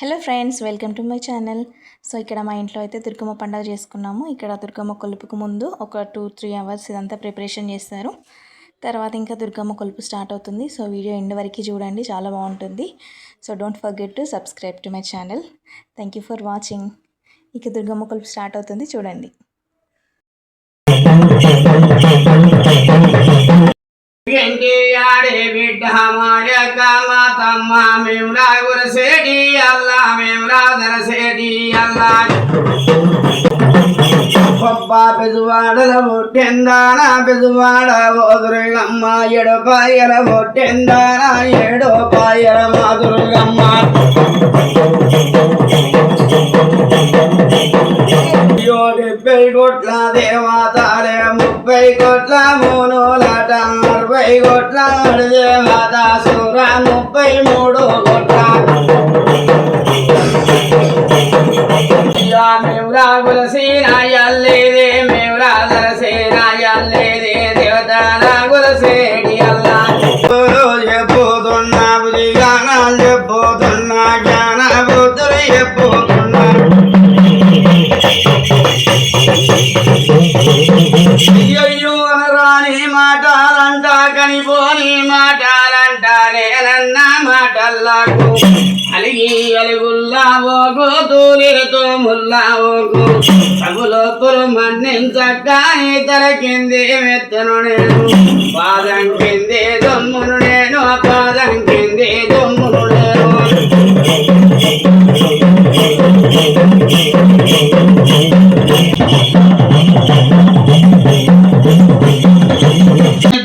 Hello friends, welcome to my channel. So ఇక్కడ మా ఇంట్లో అయితే దుర్గమ్మ పండుగ చేసుకున్నాము. ఇక్కడ దుర్గమ్మ కొలుపుకు ముందు ఒక 2-3 అవర్స్ ఇదంతా ప్రిపరేషన్ చేస్తారు. తర్వాత ఇంకా దుర్గమ్మ కొలుపు స్టార్ట్ అవుతుంది. సో వీడియో ఎండ్ వరకు చూడండి, చాలా బాగుంటుంది. So don't forget to subscribe to my channel. Thank you for watching. ఇక దుర్గమ్మ కొలుపు స్టార్ట్ అవుతుంది, చూడండి. ఆడే బిడ్డ మాయక మా తమ్మ మేములా గురసేటి అల్లా మేములా దరసేటి అల్లా పప్ప పెదువాడల ఒట్టెందాన పెదువాడ ఓదురుగమ్మ ఎడపాయల ఒట్టెందాన ఏడోపాయల మాదురుగమ్మ డెబ్బై కోట్ల దేవతాలే 30 కోట్ల మూనులాట 60 కోట్ల దేవత సూర 33 కోట్ల మేమురా గులసీనాయల్లేదే మేమురా దరసేనాయల్లేదే దేవతల గులసేడి అల్లా చెప్పుతున్నా బుద్ధిగానాలు చెప్పుతున్నా జ్ఞాన బుద్ధులు చెప్పుతున్నా అయ్యో అనరాని మాటలంట కనిపోని మాటలంట నేనన్న మాటల్లాకు అలిగి అలుగుల్లా ఓగు తూలితో ముల్లా ఓగు తగులోపులు మన్నించగాని తల కింది మెత్తను నేను పాదం కింది దొమ్మును నేను పాదం కింది దొమ్మును నేను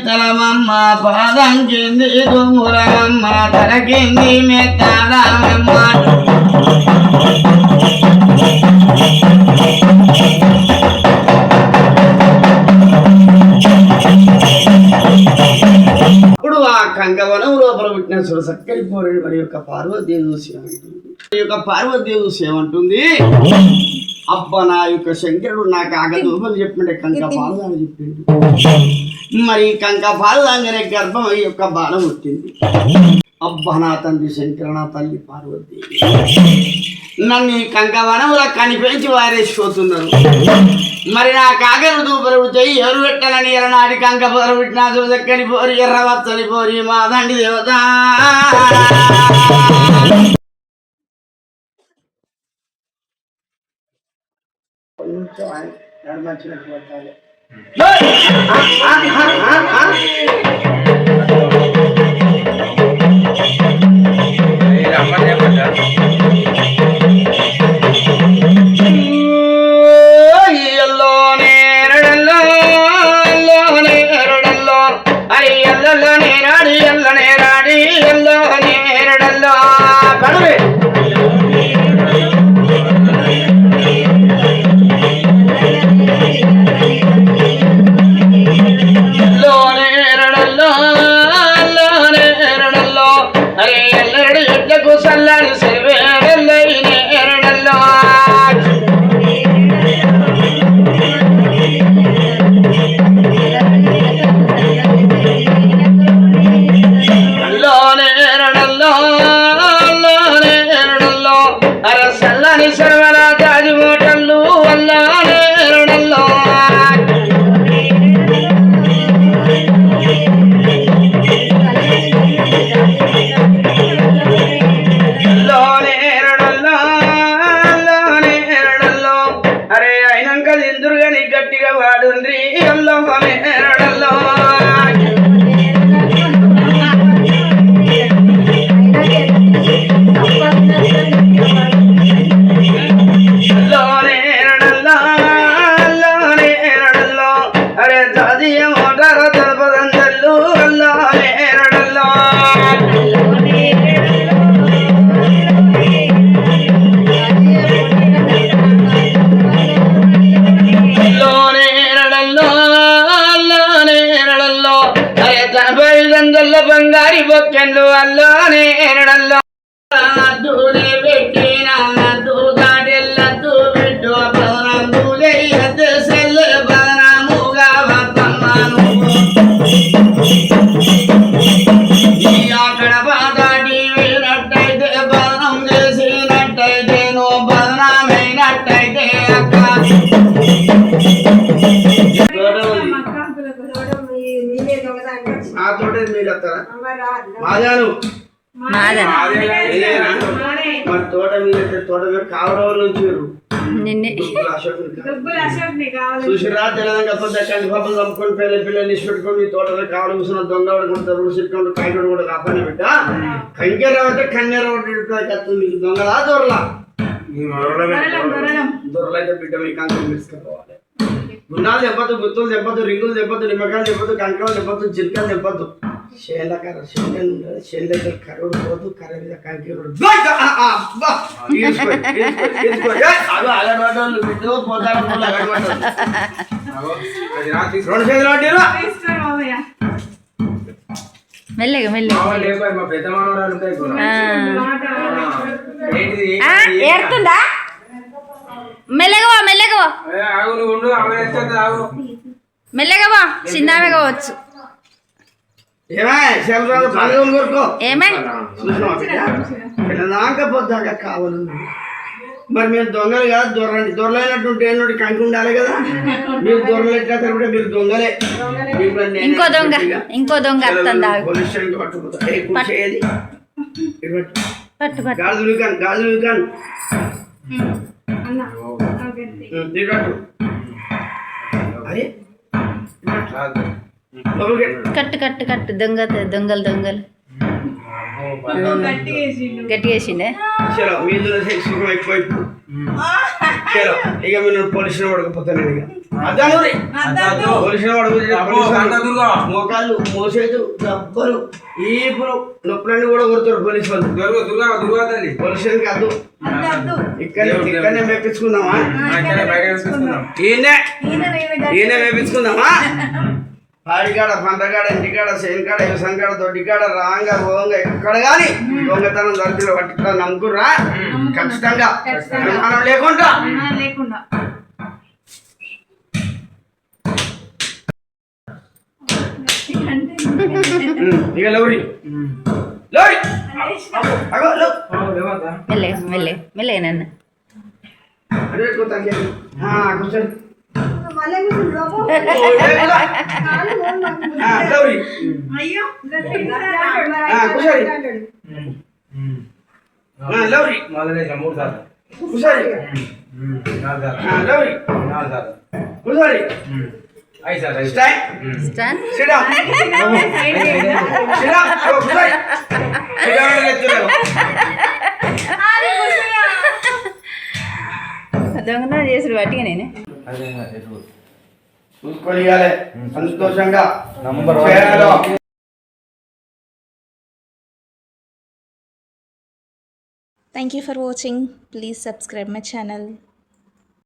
తలమమ్మ పాదం కింది దుమ్మురమ్మ తల కింది మెత్తలమ్మ ఇప్పుడు ఆ కంకవనం లోపల పుట్టిన సురసక్కడి పోరేడు మరి యొక్క పార్వతీదేవి చూసి ఈ యొక్క పార్వతీదేవి చూసి ఏమంటుంది, అబ్బా నా యొక్క శంకరుడు నాకు ఆగదూపలు చెప్పినట్టే కంక పాలదాన్ని చెప్పిండు. మరి కంక పాలదాంగానే గర్భం ఈ యొక్క బాణం పుట్టింది. అబ్బా నా తండ్రి శంకర నా తల్లి పార్వతీదేవి నన్ను ఈ కంక వనముల కనిపించి వారేసిపోతున్నారు. మరి నా కాగరు దూపలు పుట్టాయి ఎవరు పెట్టాలని ఎర్రనాటి కంక పొర పుట్టిన చూదక్కని పోరి ఎర్రవచ్చని పోరి మా దండి దేవత కొంచెం నడిచినట్టు పట్టాలి. సల్లాడి సెలవేడ వస్తారా మాదాను మరి తోట మీద కావడం నుంచి చూసిరా తెలంగాణ కంది పాపలు చంపుకొని పిల్లల్ని ఇష్టపెట్టుకొని మీ తోటలో కావడం కూర్చున్న దొంగ కొడతారు సిట్టుకుంటూ కాయకుడు కూడా కాపాడి బిడ్డ కంకెర అంటే కన్నెర కత్తుంది మీకు దొంగలా దొరలా దొరలైతే బిడ్డ మీ కంకం తీసుకుపోవాలి గున్నాలు చెప్పద్దు గుత్తులు చెప్పద్దు రింగులు చెప్పద్దు నిమ్మకాయలు చెప్పద్దు కంకరాలు చెప్పద్దు చిలకలు చెప్పద్దు చేలకర చేల దగ్గర కరుడు పోదు కర్ర మీద కంకిరుడు మెల్లగా మెల్లగా ఏడుతుందా మెల్లగా మెల్లగా మెల్లగా చిన్నగా కావచ్చు పొద్దాక కావాలి మరి మీరు దొంగలు కదా దొరలండి దొరలైనటువంటి ఏనాడు కంకి ఉండాలి కదా మీరు దొరలు ఎట్లా తరపుటే మీరు దొంగలే ఇంకో దొంగ పోలీస్ స్టేషన్కి పట్టుకుపోతారు గాజులు కాను అరే కట్టు కట్టు కట్టు దొంగలు గట్టి వేసిండే చలో మీలో సుఖం ఎక్కువైపు చలో ఇక మీరు పోలీసులు పడకపోతాను ఇక పోలీసులు పడకపోతే మోకాళ్ళు మోసేదు దెబ్బలు ఈపులు నొప్పులన్నీ కూడా కొడతారు పోలీసు వాళ్ళు పోలీసులు కాదు ఇక్కడనే మేపించుకుందామా ఈయన మేపించుకుందామా పాడికాడ పంటకాడ ఇంటికాడ శనికాడ యువసంకాడ దొడ్డికాడ రాంగ ఓంగ ఎక్కడ కానీ దొంగతనం దొరికి పట్టుకున్నా నమ్ముకుర్రా ఖచ్చితంగా అనుమానం లేకుండా ఇక లౌరి లౌరి మెల్లగా నన్ను కూర్చోండి దొంగతనం చేసుడు వాటిగా నేనే చూసుకొని సంతోషంగా Thank you for watching. Please subscribe my channel.